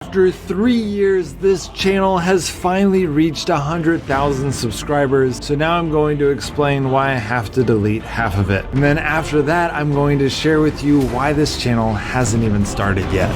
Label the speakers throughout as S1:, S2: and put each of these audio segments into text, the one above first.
S1: After 3 years, this channel has finally reached 100,000 subscribers, so now I'm going to explain why I have to delete half of it. And then after that, I'm going to share with you why this channel hasn't even started yet.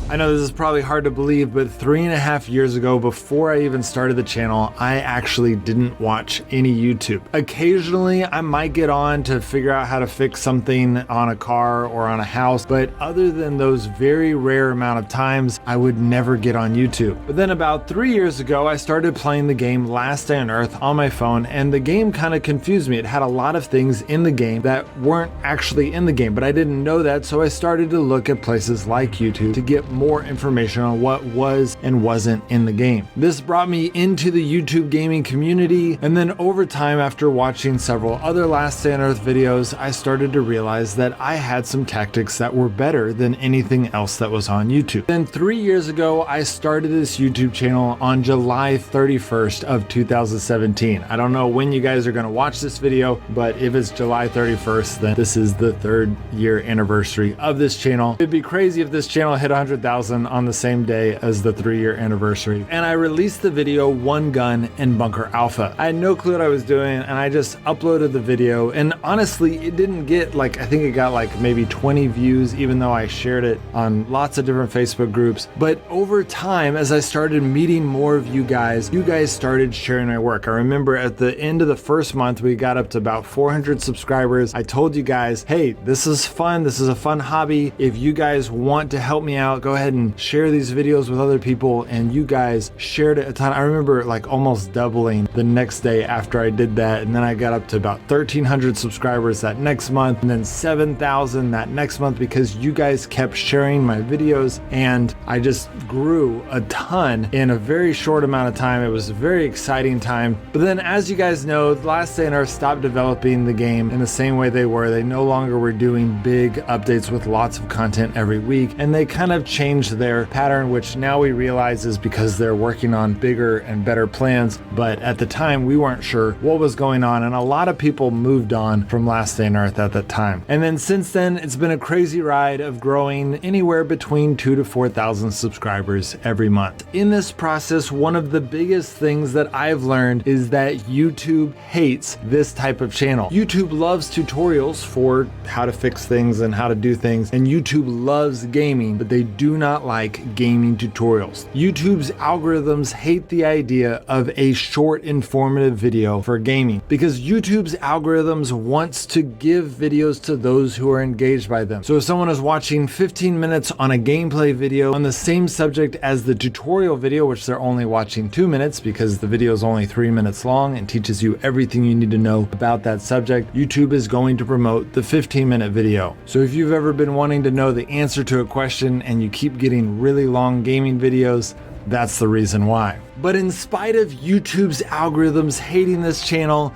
S1: I know this is probably hard to believe, but 3.5 years ago, before I even started the channel, I actually didn't watch any YouTube. Occasionally, I might get on to figure out how to fix something on a car or on a house, but other than those very rare amount of times, I would never get on YouTube. But then about 3 years ago, I started playing the game Last Day on Earth on my phone, and the game kind of confused me. It had a lot of things in the game that weren't actually in the game, but I didn't know that, so I started to look at places like YouTube to get more information on what was and wasn't in the game. This brought me into the YouTube gaming community, and then over time, after watching several other Last Day on Earth videos, I started to realize that I had some tactics that were better than anything else that was on YouTube. Then 3 years ago, I started this YouTube channel on July 31st of 2017. I don't know when you guys are going to watch this video, but if it's July 31st, then this is the 3rd year anniversary of this channel. It'd be crazy if this channel hit 100,000 on the same day as the 3-year anniversary. And I released the video One Gun in Bunker Alpha. I had no clue what I was doing, and I just uploaded the video, and honestly, it didn't get I think it got maybe 20 views, even though I shared it on lots of different Facebook groups. But over time, as I started meeting more of you guys started sharing my work. I remember at the end of the first month, we got up to about 400 subscribers. I told you guys, hey, this is fun. This is a fun hobby. If you guys want to help me out, go ahead and share these videos with other people, and you guys shared it a ton. I remember almost doubling the next day after I did that, and then I got up to about 1,300 subscribers that next month, and then 7,000 that next month because you guys kept sharing my videos, and I just grew a ton in a very short amount of time. It was a very exciting time. But then, as you guys know, Last Day on Earth stopped developing the game in the same way they were. They no longer were doing big updates with lots of content every week, and they kind of changed their pattern, which now we realize is because they're working on bigger and better plans. But at the time, we weren't sure what was going on, and a lot of people moved on from Last Day on Earth at that time. And then since then, it's been a crazy ride of growing anywhere between 2,000 to 4,000 subscribers every month. In this process, one of the biggest things that I've learned is that YouTube hates this type of channel. YouTube loves tutorials for how to fix things and how to do things, and YouTube loves gaming, but they do not like gaming tutorials. YouTube's algorithms hate the idea of a short informative video for gaming because YouTube's algorithms wants to give videos to those who are engaged by them. So if someone is watching 15 minutes on a gameplay video on the same subject as the tutorial video, which they're only watching 2 minutes because the video is only 3 minutes long and teaches you everything you need to know about that subject, YouTube is going to promote the 15-minute video. So if you've ever been wanting to know the answer to a question and you keep getting really long gaming videos, that's the reason why. But in spite of YouTube's algorithms hating this channel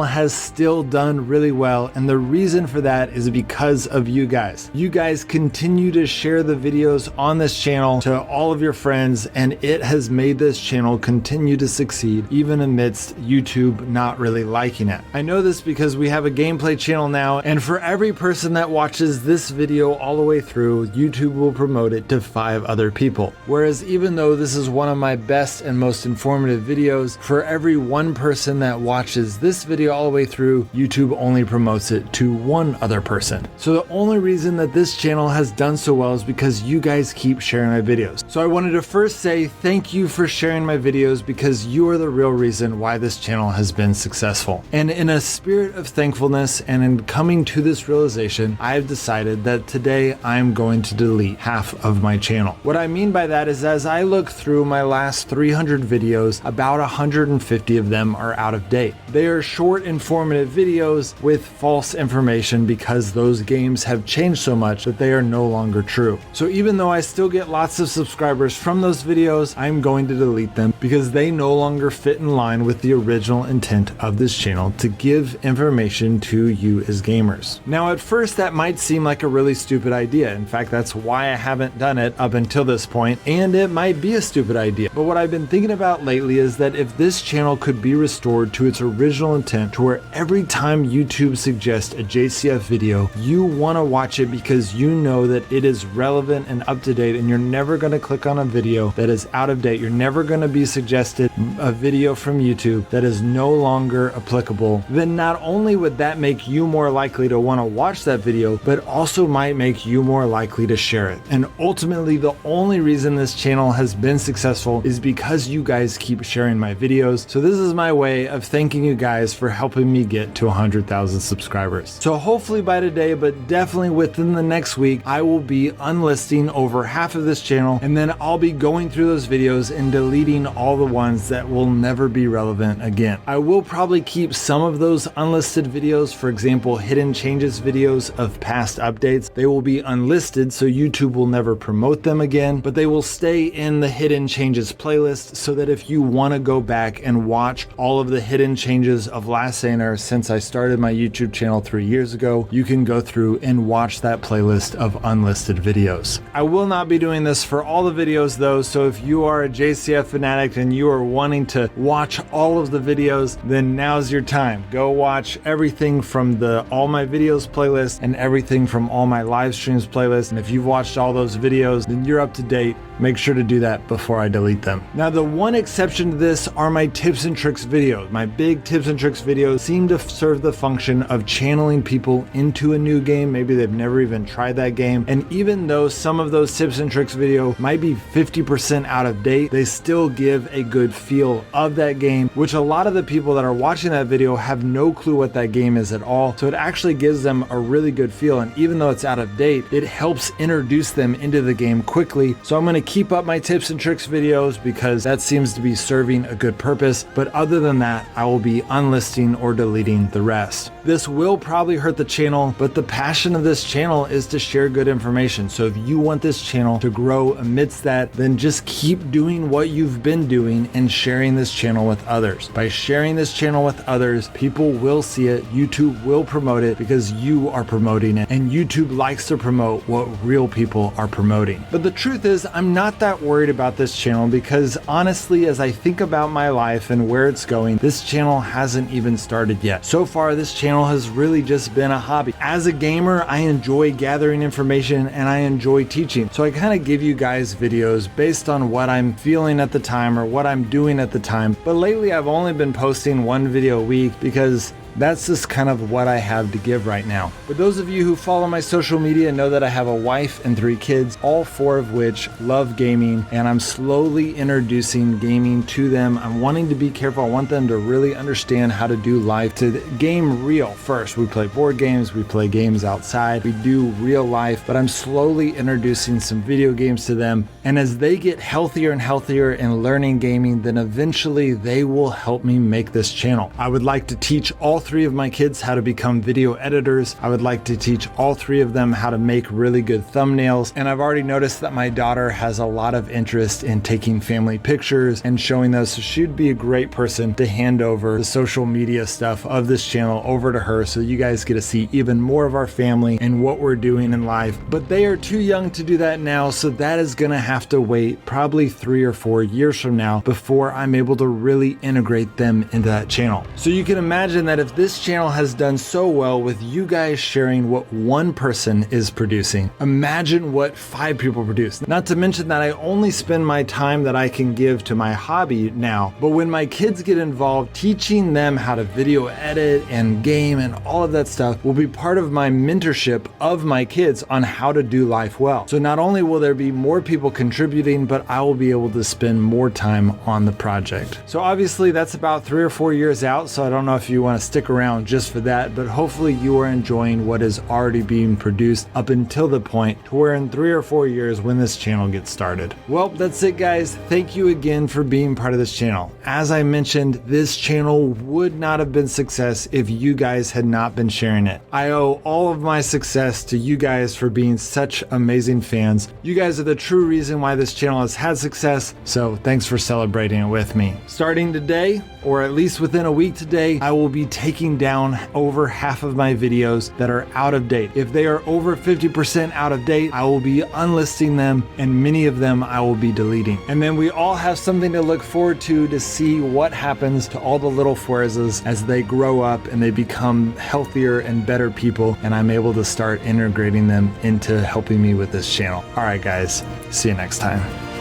S1: has still done really well, and the reason for that is because of you guys. You guys continue to share the videos on this channel to all of your friends, and it has made this channel continue to succeed even amidst YouTube not really liking it. I know this because we have a gameplay channel now, and for every person that watches this video all the way through, YouTube will promote it to 5 other people. Whereas even though this is one of my best and most informative videos, for every one person that watches this video all the way through, YouTube only promotes it to 1 other person. So the only reason that this channel has done so well is because you guys keep sharing my videos. So I wanted to first say thank you for sharing my videos because you are the real reason why this channel has been successful. And in a spirit of thankfulness and in coming to this realization, I have decided that today I'm going to delete half of my channel. What I mean by that is, as I look through my last 300 videos, about 150 of them are out of date. They are short, informative videos with false information because those games have changed so much that they are no longer true. So even though I still get lots of subscribers subscribers from those videos, I'm going to delete them because they no longer fit in line with the original intent of this channel to give information to you as gamers. Now, at first that might seem like a really stupid idea. In fact, that's why I haven't done it up until this point, and it might be a stupid idea. But what I've been thinking about lately is that if this channel could be restored to its original intent, to where every time YouTube suggests a JCF video, you want to watch it because you know that it is relevant and up to date, and you're never going to click on a video that is out of date. You're never going to be suggested a video from YouTube that is no longer applicable. Then not only would that make you more likely to want to watch that video, but also might make you more likely to share it. And ultimately, the only reason this channel has been successful is because you guys keep sharing my videos. So this is my way of thanking you guys for helping me get to 100,000 subscribers. So hopefully by today, but definitely within the next week, I will be unlisting over half of this channel, and then I'll be going through those videos and deleting all the ones that will never be relevant again. I will probably keep some of those unlisted videos, for example, hidden changes videos of past updates. They will be unlisted, so YouTube will never promote them again, but they will stay in the hidden changes playlist so that if you want to go back and watch all of the hidden changes of Last Saner since I started my YouTube channel 3 years ago, you can go through and watch that playlist of unlisted videos. I will not be doing this for all the videos though, so if you are a JCF fanatic and you are wanting to watch all of the videos, then now's your time. Go watch everything from the all my videos playlist and everything from all my live streams playlist. And if you've watched all those videos, then you're up to date. Make sure to do that before I delete them. Now, the one exception to this are my tips and tricks videos. My big tips and tricks videos seem to serve the function of channeling people into a new game. Maybe they've never even tried that game. And even though some of those tips and tricks video might be 50% out of date, they still give a good feel of that game, which a lot of the people that are watching that video have no clue what that game is at all. So it actually gives them a really good feel. And even though it's out of date, it helps introduce them into the game quickly. So I'm going to keep up my tips and tricks videos because that seems to be serving a good purpose. But other than that, I will be unlisting or deleting the rest. This will probably hurt the channel, but the passion of this channel is to share good information. So if you want this channel to grow amidst that, then just keep doing what you've been doing and sharing this channel with others. By sharing this channel with others, people will see it, YouTube will promote it because you are promoting it, and YouTube likes to promote what real people are promoting. But the truth is, I'm not that worried about this channel because honestly, as I think about my life and where it's going, this channel hasn't even started yet. So far, this channel has really just been a hobby. As a gamer, I enjoy gathering information and I enjoy teaching. So I kind of give you guys videos based on what I'm feeling at the time or what I'm doing at the time. But lately, I've only been posting one video a week because that's just kind of what I have to give right now. But those of you who follow my social media know that I have a wife and 3 kids, all 4 of which love gaming, and I'm slowly introducing gaming to them. I'm wanting to be careful. I want them to really understand how to do life, to game real first. We play board games, we play games outside, we do real life, but I'm slowly introducing some video games to them. And as they get healthier and healthier in learning gaming, then eventually they will help me make this channel. I would like to teach all 3 of my kids how to become video editors. I would like to teach all 3 of them how to make really good thumbnails. And I've already noticed that my daughter has a lot of interest in taking family pictures and showing those. So she'd be a great person to hand over the social media stuff of this channel over to her so you guys get to see even more of our family and what we're doing in life. But they are too young to do that now, so that is gonna have to wait probably 3 or 4 years from now before I'm able to really integrate them into that channel. So you can imagine that if this channel has done so well with you guys sharing what one person is producing, imagine what 5 people produce. Not to mention that I only spend my time that I can give to my hobby now, but when my kids get involved, teaching them how to video edit and game and all of that stuff will be part of my mentorship of my kids on how to do life well. So not only will there be more people contributing, but I will be able to spend more time on the project. So obviously that's about 3 or 4 years out, so I don't know if you want to stick stick around just for that, but hopefully you are enjoying what is already being produced up until the point to where in 3 or 4 years when this channel gets started. Well, that's it guys. Thank you again for being part of this channel. As I mentioned, this channel would not have been success if you guys had not been sharing it. I owe all of my success to you guys for being such amazing fans. You guys are the true reason why this channel has had success, so thanks for celebrating it with me. Starting today, or at least within a week today, I will be taking down over half of my videos that are out of date. If they are over 50% out of date, I will be unlisting them, and many of them I will be deleting. And then we all have something to look forward to see what happens to all the little Fuerzas as they grow up and they become healthier and better people, and I'm able to start integrating them into helping me with this channel. All right guys, see you next time.